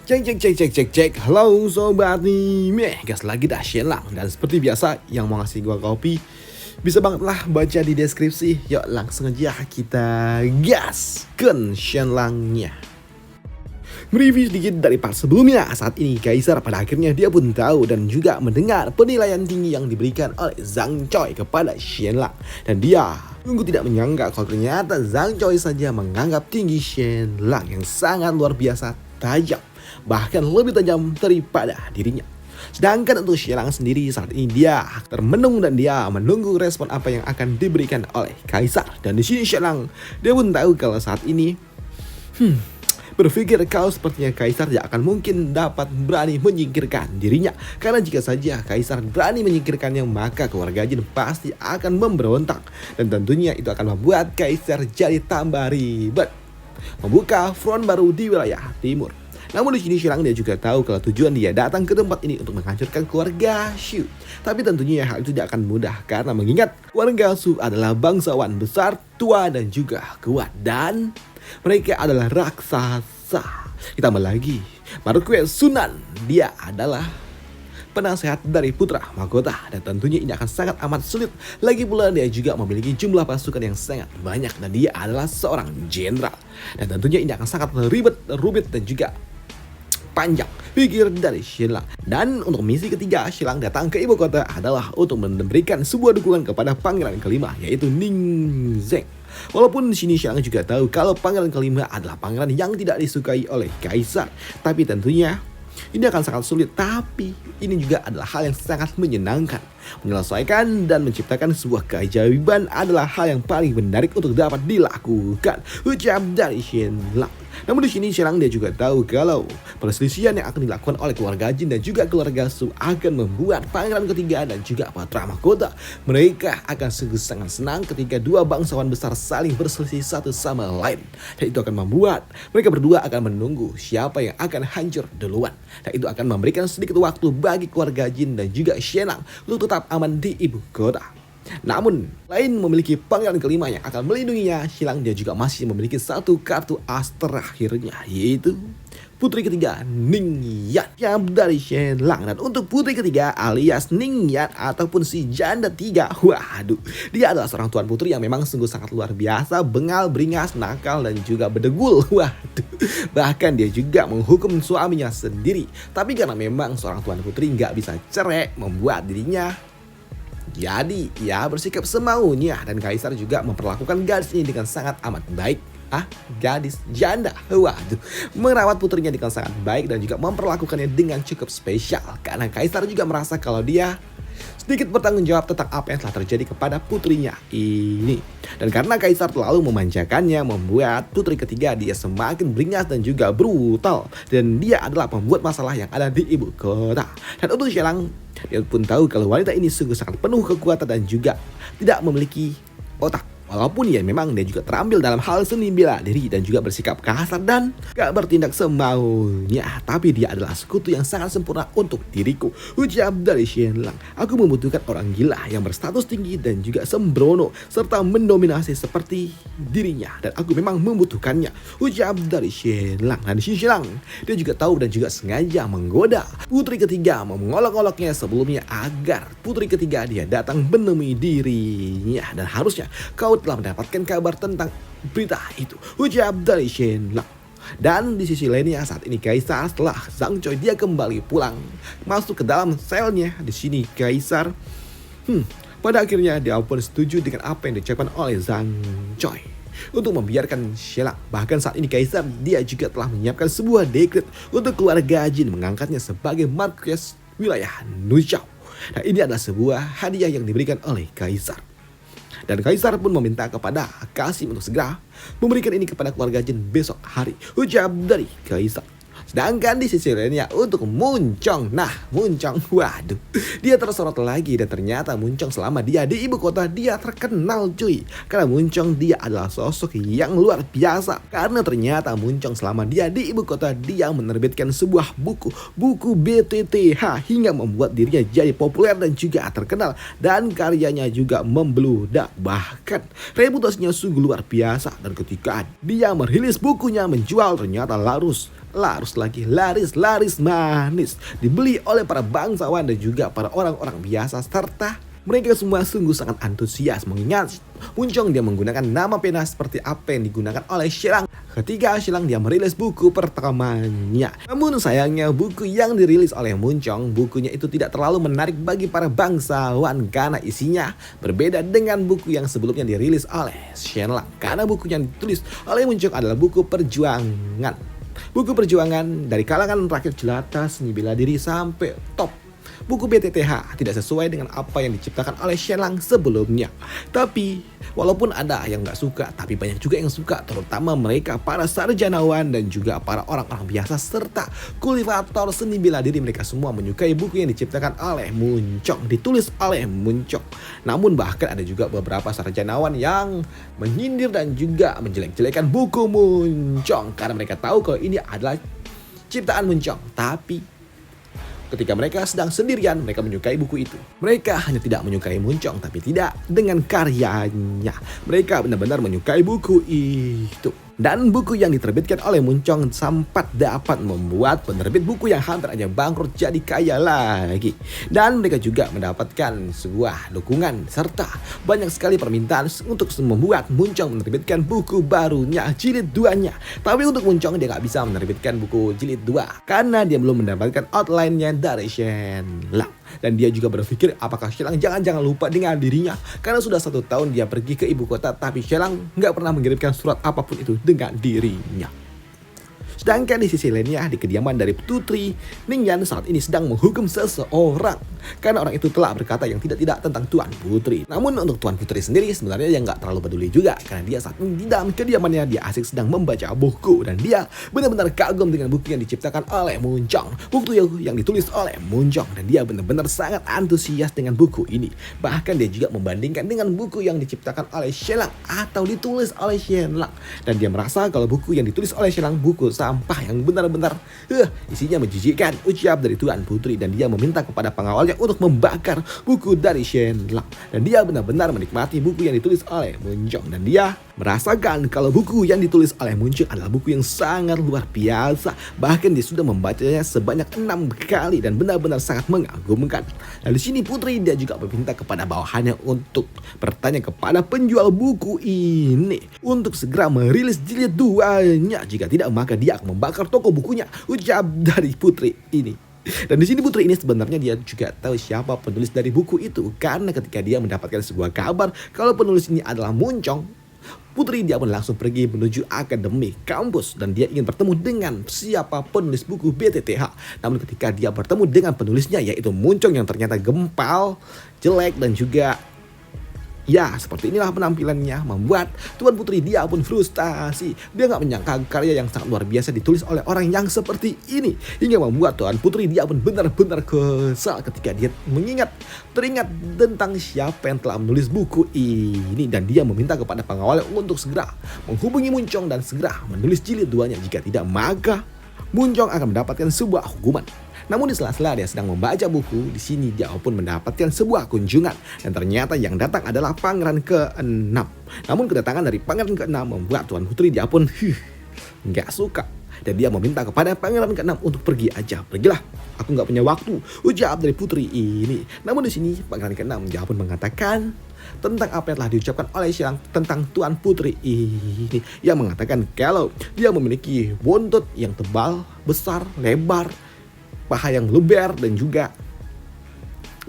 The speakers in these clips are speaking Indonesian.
Cek cek cek cek cek cek. Halo sobat nih, gas lagi dah Shenlang. Dan seperti biasa yang mau ngasih gua kopi bisa banget lah baca di deskripsi. Yuk langsung aja kita gas ke Shenlangnya. Mereview sedikit dari part sebelumnya. Saat ini Kaisar pada akhirnya dia pun tahu dan juga mendengar penilaian tinggi yang diberikan oleh Zhang Choi kepada Shenlang. Dan dia sungguh tidak menyangka kalau ternyata Zhang Choi saja menganggap tinggi Shenlang yang sangat luar biasa tajam, bahkan lebih tajam daripada dirinya. Sedangkan untuk Shenlang sendiri saat ini dia termenung dan dia menunggu respon apa yang akan diberikan oleh Kaisar. Dan di sini Shenlang dia pun tahu kalau saat ini berpikir kalau sepertinya Kaisar tidak akan mungkin dapat berani menyingkirkan dirinya. Karena jika saja Kaisar berani menyingkirkannya, maka keluarga Jin pasti akan memberontak. Dan tentunya itu akan membuat Kaisar jadi tambah ribet, membuka front baru di wilayah timur. Namun di sini Shenlang dia juga tahu kalau tujuan dia datang ke tempat ini untuk menghancurkan keluarga Shu. Tapi tentunya hal itu tidak akan mudah karena mengingat keluarga Shu adalah bangsawan besar, tua dan juga kuat, dan mereka adalah raksasa. Ditambah lagi Marquess Sunan, dia adalah penasehat dari putra mahkota, dan tentunya ini akan sangat amat sulit. Lagi pula dia juga memiliki jumlah pasukan yang sangat banyak dan dia adalah seorang jenderal. Dan tentunya ini akan sangat rumit dan juga panjang pikir dari Shenlang. Dan untuk misi ketiga Shenlang datang ke ibu kota adalah untuk memberikan sebuah dukungan kepada pangeran kelima, yaitu Ning Zeng. Walaupun di sini Shenlang juga tahu kalau pangeran kelima adalah pangeran yang tidak disukai oleh Kaisar, tapi tentunya ini akan sangat sulit. Tapi ini juga adalah hal yang sangat menyenangkan. Menyelesaikan dan menciptakan sebuah keajaiban adalah hal yang paling menarik untuk dapat dilakukan, ucap dari Shenlang. Namun di sini Shenlang dia juga tahu kalau perselisihan yang akan dilakukan oleh keluarga Jin dan juga keluarga Su akan membuat pangeran ketiga dan juga putra mahkota mereka akan sungguh sangat senang ketika dua bangsawan besar saling berselisih satu sama lain. Dan itu akan membuat mereka berdua akan menunggu siapa yang akan hancur duluan. Dan itu akan memberikan sedikit waktu bagi keluarga Jin dan juga Shenlang untuk tetap aman di ibu kota. Namun, selain memiliki pangeran kelima yang akan melindunginya, Shenlang dia juga masih memiliki satu kartu as terakhirnya, yaitu putri ketiga Ning Yan yang dari Shenlang. Dan untuk putri ketiga alias Ning Yan ataupun si janda tiga, waduh, dia adalah seorang tuan putri yang memang sungguh sangat luar biasa, bengal, beringas, nakal dan juga bedegul. Waduh, bahkan dia juga menghukum suaminya sendiri. Tapi karena memang seorang tuan putri nggak bisa cerai, membuat dirinya jadi ya bersikap semaunya. Dan Kaisar juga memperlakukan gadis ini dengan sangat amat baik. Gadis janda, waduh, merawat putrinya dengan sangat baik dan juga memperlakukannya dengan cukup spesial. Karena Kaisar juga merasa kalau dia sedikit bertanggung jawab tentang apa yang telah terjadi kepada putrinya ini. Dan karena Kaisar terlalu memanjakannya, membuat putri ketiga dia semakin beringas dan juga brutal. Dan dia adalah pembuat masalah yang ada di ibu kota. Dan untuk Shenlang, dia pun tahu kalau wanita ini sungguh sangat penuh kekuatan dan juga tidak memiliki otak. Walaupun ya memang dia juga terampil dalam hal seni bela diri dan juga bersikap kasar dan gak bertindak semaunya, tapi dia adalah sekutu yang sangat sempurna untuk diriku, ucap dari Shenlang. Aku membutuhkan orang gila yang berstatus tinggi dan juga sembrono serta mendominasi seperti dirinya, dan aku memang membutuhkannya, ucap dari Shenlang. Dan Shenlang dia juga tahu dan juga sengaja menggoda putri ketiga, mengolok-oloknya sebelumnya agar putri ketiga dia datang menemui dirinya. Dan harusnya kau telah mendapatkan kabar tentang berita itu, ucap dari Shenlang. Dan di sisi lainnya saat ini Kaisar setelah Zhang Choi dia kembali pulang masuk ke dalam selnya. Di sini Kaisar pada akhirnya dia pun setuju dengan apa yang diucapkan oleh Zhang Choi untuk membiarkan Shenlang. Bahkan saat ini Kaisar dia juga telah menyiapkan sebuah dekret untuk keluarga Jin mengangkatnya sebagai Marquess wilayah Nuzhou. Nah, ini adalah sebuah hadiah yang diberikan oleh Kaisar. Dan Kaisar pun meminta kepada Kasim untuk segera memberikan ini kepada keluarga Jin besok hari, ucap dari Kaisar. Sedangkan di sisi lainnya untuk Muncong. Nah, Muncong, waduh, dia tersorot lagi. Dan ternyata Muncong selama dia di ibu kota dia terkenal cuy. Karena Muncong dia adalah sosok yang luar biasa. Karena ternyata Muncong selama dia di ibu kota dia menerbitkan sebuah buku BTTH hingga membuat dirinya jadi populer dan juga terkenal. Dan karyanya juga membeludak. Bahkan reputasinya sungguh luar biasa. Dan ketika dia merilis bukunya menjual ternyata laris manis, dibeli oleh para bangsawan dan juga para orang-orang biasa, serta mereka semua sungguh sangat antusias mengingat Muncong dia menggunakan nama pena seperti apa yang digunakan oleh Shelang ketika Shelang dia merilis buku pertamanya. Namun sayangnya buku yang dirilis oleh Muncong, bukunya itu tidak terlalu menarik bagi para bangsawan karena isinya berbeda dengan buku yang sebelumnya dirilis oleh Shelang. Karena buku yang ditulis oleh Muncong adalah buku perjuangan. Buku perjuangan dari kalangan rakyat jelata, seni bela diri sampai top. Buku BTTH tidak sesuai dengan apa yang diciptakan oleh Shelang sebelumnya. Tapi walaupun ada yang gak suka, tapi banyak juga yang suka, terutama mereka para sarjanawan dan juga para orang-orang biasa serta kultivator seni bela diri. Mereka semua menyukai buku yang diciptakan oleh Muncong, ditulis oleh Muncong. Namun bahkan ada juga beberapa sarjanawan yang menyindir dan juga menjelek-jelekan buku Muncong karena mereka tahu kalau ini adalah ciptaan Muncong. Tapi ketika mereka sedang sendirian, mereka menyukai buku itu. Mereka hanya tidak menyukai Muncong, tapi tidak dengan karyanya. Mereka benar-benar menyukai buku itu. Dan buku yang diterbitkan oleh Muncong sempat dapat membuat penerbit buku yang hampir aja bangkrut jadi kaya lagi. Dan mereka juga mendapatkan sebuah dukungan serta banyak sekali permintaan untuk membuat Muncong menerbitkan buku barunya, jilid 2-nya. Tapi untuk Muncong dia gak bisa menerbitkan buku jilid 2 karena dia belum mendapatkan outline-nya dari Shelang. Dan dia juga berpikir apakah Shelang jangan-jangan lupa dengan dirinya karena sudah 1 tahun dia pergi ke ibu kota tapi Shelang gak pernah mengirimkan surat apapun itu dengan dirinya. Sedangkan di sisi lainnya, di kediaman dari Putri, Ningyan saat ini sedang menghukum seseorang karena orang itu telah berkata yang tidak-tidak tentang Tuan Putri. Namun untuk Tuan Putri sendiri sebenarnya dia nggak terlalu peduli juga karena dia saat ini di dalam kediamannya dia asik sedang membaca buku dan dia benar-benar kagum dengan buku yang diciptakan oleh Muncong, buku yang ditulis oleh Muncong, dan dia benar-benar sangat antusias dengan buku ini. Bahkan dia juga membandingkan dengan buku yang diciptakan oleh Shelang atau ditulis oleh Shelang, dan dia merasa kalau buku yang ditulis oleh Shelang buku sampah yang benar-benar isinya menjijikkan, ucap dari Tuan Putri. Dan dia meminta kepada pengawalnya untuk membakar buku dari Shelang, dan dia benar-benar menikmati buku yang ditulis oleh Muncong, dan dia merasakan kalau buku yang ditulis oleh Muncong adalah buku yang sangat luar biasa. Bahkan dia sudah membacanya sebanyak 6 kali dan benar-benar sangat mengagumkan. Dan di sini Putri dia juga meminta kepada bawahannya untuk bertanya kepada penjual buku ini untuk segera merilis jilid 2-nya. Jika tidak maka dia akan membakar toko bukunya, ucap dari Putri ini. Dan di sini Putri ini sebenarnya dia juga tahu siapa penulis dari buku itu karena ketika dia mendapatkan sebuah kabar kalau penulis ini adalah Muncong, Putri dia pun langsung pergi menuju akademi kampus dan dia ingin bertemu dengan siapa penulis buku BTTH. Namun ketika dia bertemu dengan penulisnya yaitu Muncong yang ternyata gempal, jelek dan juga ya seperti inilah penampilannya, membuat Tuan Putri dia pun frustasi. Dia gak menyangka karya yang sangat luar biasa ditulis oleh orang yang seperti ini, hingga membuat Tuan Putri dia pun benar-benar kesal ketika dia teringat tentang siapa yang telah menulis buku ini. Dan dia meminta kepada pengawalnya untuk segera menghubungi Muncong dan segera menulis jilid 2-nya. Jika tidak maka Muncong akan mendapatkan sebuah hukuman. Namun di sela-sela dia sedang membaca buku, di sini dia pun mendapatkan sebuah kunjungan dan ternyata yang datang adalah Pangeran ke-6. Namun kedatangan dari Pangeran ke-6 membuat Tuan Putri dia pun nggak suka dan dia meminta kepada Pangeran ke-6 untuk pergi aja. Pergilah, aku nggak punya waktu, ucap dari Putri ini. Namun di sini Pangeran ke-6 dia pun mengatakan tentang apa yang telah diucapkan oleh Shelang tentang Tuan Putri ini. Ia mengatakan kalau dia memiliki buntut yang tebal, besar, lebar, paha yang lebar dan juga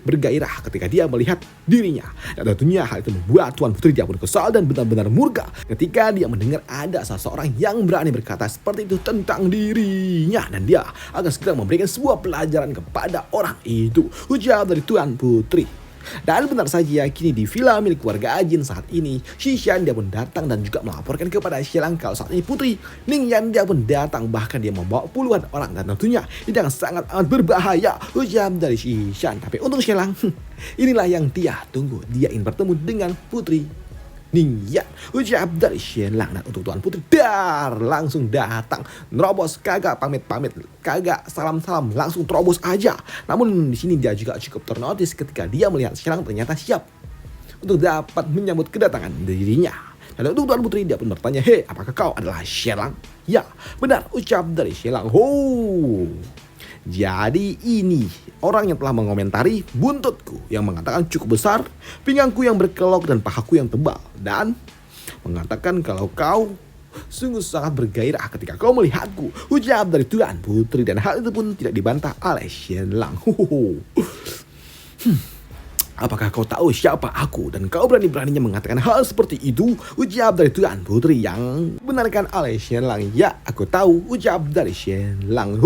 bergairah ketika dia melihat dirinya. Dan tentunya hal itu membuat Tuan Putri dia pun kesal dan benar-benar murka ketika dia mendengar ada seseorang yang berani berkata seperti itu tentang dirinya, dan dia akan segera memberikan sebuah pelajaran kepada orang itu, ujar dari Tuan Putri. Dan benar saja kini di villa milik keluarga Ajin saat ini Xishan dia pun datang dan juga melaporkan kepada Shelang kalau saat ini Putri Ningyan dia pun datang, bahkan dia membawa puluhan orang dan tentunya ini yang sangat amat berbahaya, ujar dari Xishan. Tapi untuk Shelang inilah yang dia tunggu, dia ingin bertemu dengan Putri Ningyan, ucap dari Shelang. Dan untuk Tuan Putri langsung datang, nerobos, kagak pamit-pamit, kagak salam-salam, langsung terobos aja. Namun di sini dia juga cukup ternotis ketika dia melihat Shelang ternyata siap untuk dapat menyambut kedatangan dirinya. Dan untuk Tuan Putri dia pun bertanya, "Hei, apakah kau adalah Shelang?" Ya, benar ucap dari Shelang. Ho. Jadi ini orang yang telah mengomentari buntutku yang mengatakan cukup besar, pinggangku yang berkelok dan pahaku yang tebal. Dan mengatakan kalau kau sungguh sangat bergairah ketika kau melihatku. Ucap dari Tuan Putri dan hal itu pun tidak dibantah oleh Shenlang. Apakah kau tahu siapa aku dan kau berani-beraninya mengatakan hal seperti itu? Ucap dari Tuan Putri yang benarkan oleh Shenlang. Ya, aku tahu. Ucap dari Shenlang.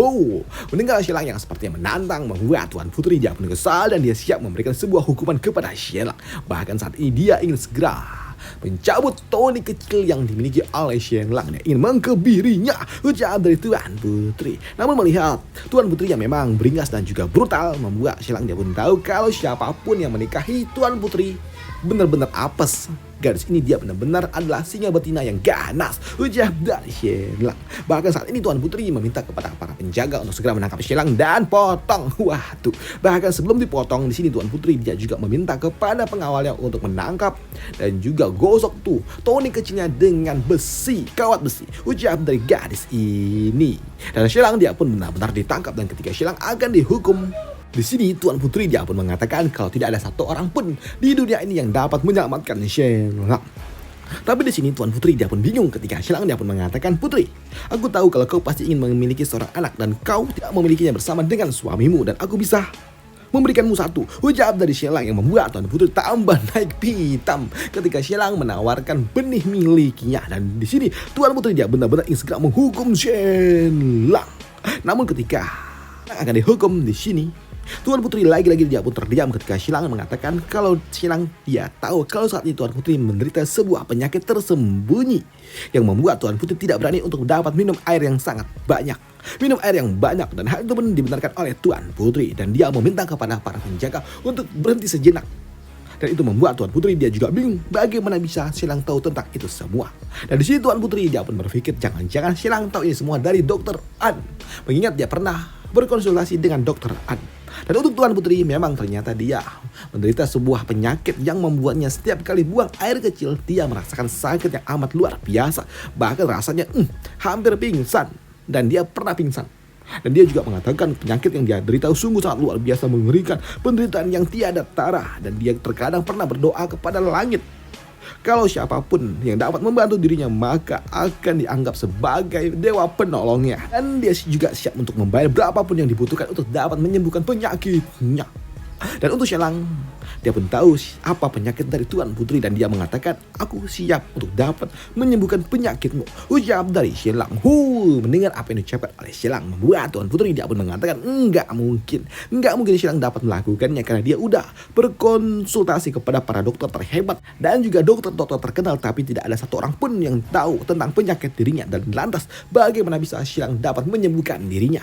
Mendengar Shenlang yang sepertinya menantang membuat Tuan Putri dia pun kesal dan dia siap memberikan sebuah hukuman kepada Shenlang. Bahkan saat ini dia ingin segera mencabut tonik kecil yang dimiliki oleh Shenlang. Dia ingin mengkebirinya. Ucap dari Tuan Putri. Namun melihat Tuan Putri yang memang beringas dan juga brutal membuat Shenlang dia pun tahu kalau siapapun yang menikahi Tuan Putri benar-benar apes. Gadis ini dia benar-benar adalah singa betina yang ganas. Ucap dari Shenlang. Bahkan saat ini Tuan Putri meminta kepada para penjaga untuk segera menangkap Shenlang dan potong. Waduh. Bahkan sebelum dipotong di sini Tuan Putri dia juga meminta kepada pengawalnya untuk menangkap dan juga gosok tuh tonik kecilnya dengan besi, kawat besi. Ucap dari gadis ini. Dan Shenlang dia pun benar-benar ditangkap dan ketika Shenlang akan dihukum, di sini Tuan Putri dia pun mengatakan kalau tidak ada satu orang pun di dunia ini yang dapat menyelamatkan Shenlang. Tapi di sini Tuan Putri dia pun bingung ketika Shenlang dia pun mengatakan, "Putri, aku tahu kalau kau pasti ingin memiliki seorang anak dan kau tidak memilikinya bersama dengan suamimu dan aku bisa memberikanmu satu." Ucap dari Shenlang yang membuat Tuan Putri tambah naik pitam ketika Shenlang menawarkan benih miliknya. Dan di sini Tuan Putri dia benar-benar ingin segera menghukum Shenlang. Namun ketika akan dihukum di sini, Tuan Putri lagi-lagi dia pun terdiam ketika Shenlang mengatakan kalau Shenlang dia tahu kalau saat ini Tuan Putri menderita sebuah penyakit tersembunyi yang membuat Tuan Putri tidak berani untuk dapat minum air yang sangat banyak. Minum air yang banyak dan hal itu pun dibenarkan oleh Tuan Putri dan dia meminta kepada para penjaga untuk berhenti sejenak. Dan itu membuat Tuan Putri dia juga bingung bagaimana bisa Shenlang tahu tentang itu semua. Dan di sini Tuan Putri dia pun berpikir jangan-jangan Shenlang tahu ini semua dari Dokter An. Mengingat dia pernah berkonsultasi dengan Dokter An. Dan untuk Tuan Putri memang ternyata dia menderita sebuah penyakit yang membuatnya setiap kali buang air kecil dia merasakan sakit yang amat luar biasa. Bahkan rasanya hampir pingsan dan dia pernah pingsan. Dan dia juga mengatakan penyakit yang dia derita sungguh sangat luar biasa mengerikan, penderitaan yang tiada tara. Dan dia terkadang pernah berdoa kepada langit kalau siapapun yang dapat membantu dirinya maka akan dianggap sebagai dewa penolongnya. Dan dia juga siap untuk membayar berapapun yang dibutuhkan untuk dapat menyembuhkan penyakitnya. Dan untuk Shenlang, dia pun tahu apa penyakit dari Tuan Putri dan dia mengatakan, "Aku siap untuk dapat menyembuhkan penyakitmu." Ucap dari Shenlang. Mendengar apa yang diucapkan oleh Shenlang membuat Tuan Putri dia pun mengatakan, enggak mungkin Shenlang dapat melakukannya karena dia udah berkonsultasi kepada para dokter terhebat dan juga dokter-dokter terkenal, tapi tidak ada satu orang pun yang tahu tentang penyakit dirinya. Dan lantas bagaimana bisa Shenlang dapat menyembuhkan dirinya?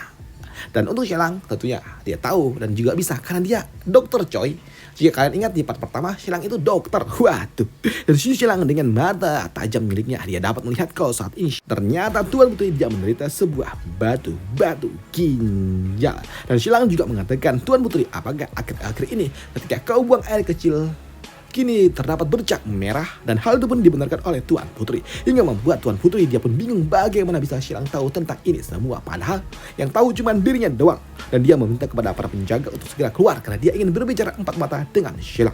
Dan untuk Shenlang tentunya dia tahu dan juga bisa karena dia dokter coy. Jika kalian ingat di part pertama Shenlang itu dokter. Waduh. Dari sini Shenlang dengan mata tajam miliknya dia dapat melihat kalau saat ini ternyata Tuan Putri dia menderita sebuah batu ginjal. Dan Shenlang juga mengatakan, "Tuan Putri, apakah akhir-akhir ini ketika kau buang air kecil kini terdapat bercak merah?" Dan hal itu pun dibenarkan oleh Tuan Putri. Hingga membuat Tuan Putri dia pun bingung bagaimana bisa Shenlang tahu tentang ini semua. Padahal yang tahu cuma dirinya doang. Dan dia meminta kepada para penjaga untuk segera keluar karena dia ingin berbicara empat mata dengan Shenlang.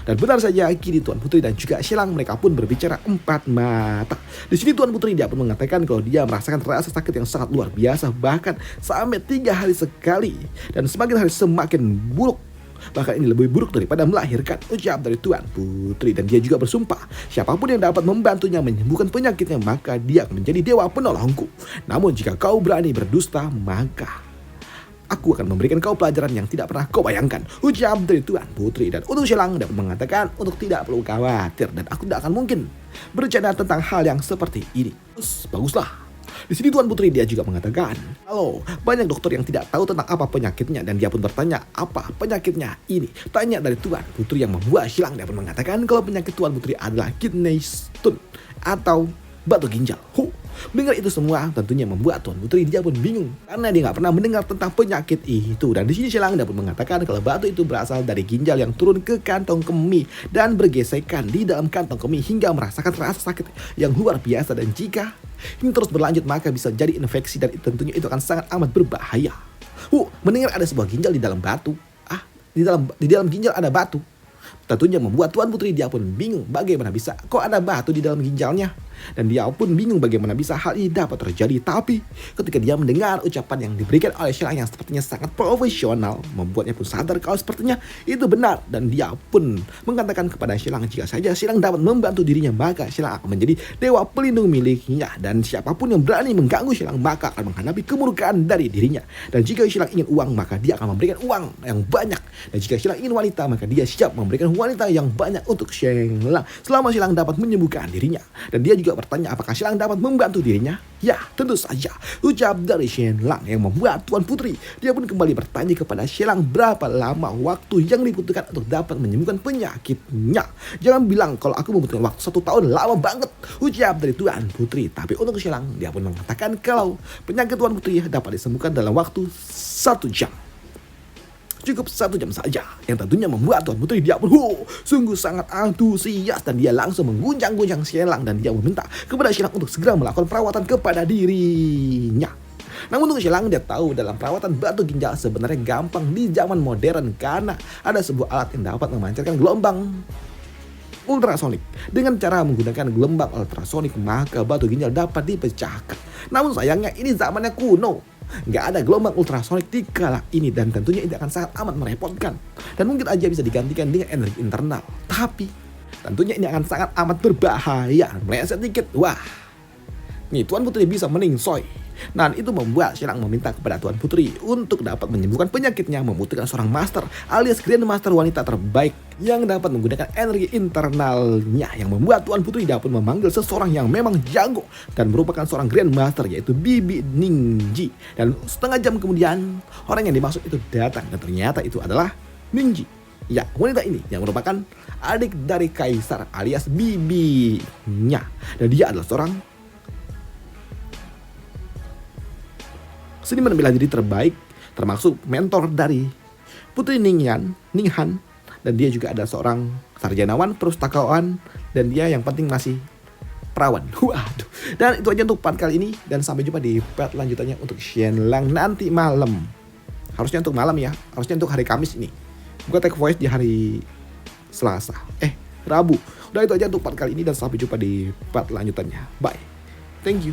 Dan benar saja kini Tuan Putri dan juga Shenlang mereka pun berbicara empat mata. Di sini Tuan Putri dia pun mengatakan kalau dia merasakan rasa sakit yang sangat luar biasa, bahkan sampai 3 hari sekali. Dan semakin hari semakin buruk. Bahkan ini lebih buruk daripada melahirkan. Ucap dari Tuan Putri. Dan dia juga bersumpah siapapun yang dapat membantunya menyembuhkan penyakitnya maka dia akan menjadi dewa penolongku. Namun jika kau berani berdusta maka aku akan memberikan kau pelajaran yang tidak pernah kau bayangkan. Ucap dari Tuan Putri. Dan untuk Shenlang dapat mengatakan untuk tidak perlu khawatir dan aku tidak akan mungkin bercanda tentang hal yang seperti ini. Baguslah. Di sini Tuan Putri dia juga mengatakan, "Halo, banyak dokter yang tidak tahu tentang apa penyakitnya." Dan dia pun bertanya, "Apa penyakitnya ini?" Tanya dari Tuan Putri yang membuat Shenlang dia pun mengatakan kalau penyakit Tuan Putri adalah kidney stone atau batu ginjal. Mendengar itu semua tentunya membuat Tuan Putri dia pun bingung karena dia nggak pernah mendengar tentang penyakit itu. Dan di sini Sheila dia pun mengatakan kalau batu itu berasal dari ginjal yang turun ke kantong kemih dan bergesekan di dalam kantong kemih hingga merasakan rasa sakit yang luar biasa, dan jika ini terus berlanjut maka bisa jadi infeksi dan tentunya itu akan sangat amat berbahaya. Mendengar ada sebuah ginjal di dalam batu. Di dalam ginjal ada batu. Tentunya membuat Tuan Putri dia pun bingung bagaimana bisa kok ada batu di dalam ginjalnya. Dan dia pun bingung bagaimana bisa hal ini dapat terjadi. Tapi ketika dia mendengar ucapan yang diberikan oleh Sheila yang sepertinya sangat profesional, membuatnya pun sadar kalau sepertinya itu benar. Dan dia pun mengatakan kepada Sheila jika saja Sheila dapat membantu dirinya maka Sheila akan menjadi dewa pelindung miliknya. Dan siapapun yang berani mengganggu Sheila maka akan menghadapi kemurkaan dari dirinya. Dan jika Sheila ingin uang maka dia akan memberikan uang yang banyak. Dan jika Sheila ingin wanita maka dia siap memberikan wanita yang banyak untuk Sheila selama Sheila dapat menyembuhkan dirinya. Dan dia juga bertanya apakah Sheila dapat membantu dirinya. Ya, tentu saja, ucap dari Sheila yang membuat Tuan Putri dia pun kembali bertanya kepada Sheila berapa lama waktu yang dibutuhkan untuk dapat menyembuhkan penyakitnya. Jangan bilang kalau aku membutuhkan waktu 1 tahun, lama banget, ucap dari Tuan Putri. Tapi untuk Sheila dia pun mengatakan kalau penyakit Tuan Putri dapat disembuhkan dalam waktu 1 jam. Cukup 1 jam saja, yang tentunya membuat Tuan Putri dia pun sungguh sangat antusias. Dan dia langsung mengguncang-guncang Sheila dan dia meminta kepada Sheila untuk segera melakukan perawatan kepada dirinya. Namun untuk Sheila dia tahu dalam perawatan batu ginjal sebenarnya gampang di zaman modern karena ada sebuah alat yang dapat memancarkan gelombang ultrasonik. Dengan cara menggunakan gelombang ultrasonik maka batu ginjal dapat dipecahkan. Namun sayangnya ini zamannya kuno, nggak ada gelombang ultrasonik di kala ini, dan tentunya ini akan sangat amat merepotkan dan mungkin aja bisa digantikan dengan energi internal. Tapi tentunya ini akan sangat amat berbahaya. Meleset dikit, wah, nih Tuan Putri bisa meningsoy. Dan itu membuat Sheila meminta kepada Tuan Putri untuk dapat menyembuhkan penyakitnya, membutuhkan seorang master alias grandmaster wanita terbaik yang dapat menggunakan energi internalnya, yang membuat Tuan Putri dapat memanggil seseorang yang memang jago dan merupakan seorang grandmaster yaitu Bibi Ningji. Dan setengah jam kemudian orang yang dimaksud itu datang dan ternyata itu adalah Ningji. Ya, wanita ini yang merupakan adik dari Kaisar alias bibinya, dan dia adalah seorang seniman bela diri terbaik, termasuk mentor dari Putri Ninghan, dan dia juga ada seorang sarjanawan, perpustakawan, dan dia yang penting masih perawan. Waduh. Dan itu aja untuk part kali ini, dan sampai jumpa di part lanjutannya untuk Shenlang nanti malam. Harusnya untuk malam ya, harusnya untuk hari Kamis ini. Gue take voice di hari Selasa, Rabu. Udah itu aja untuk part kali ini dan sampai jumpa di part lanjutannya. Bye. Thank you.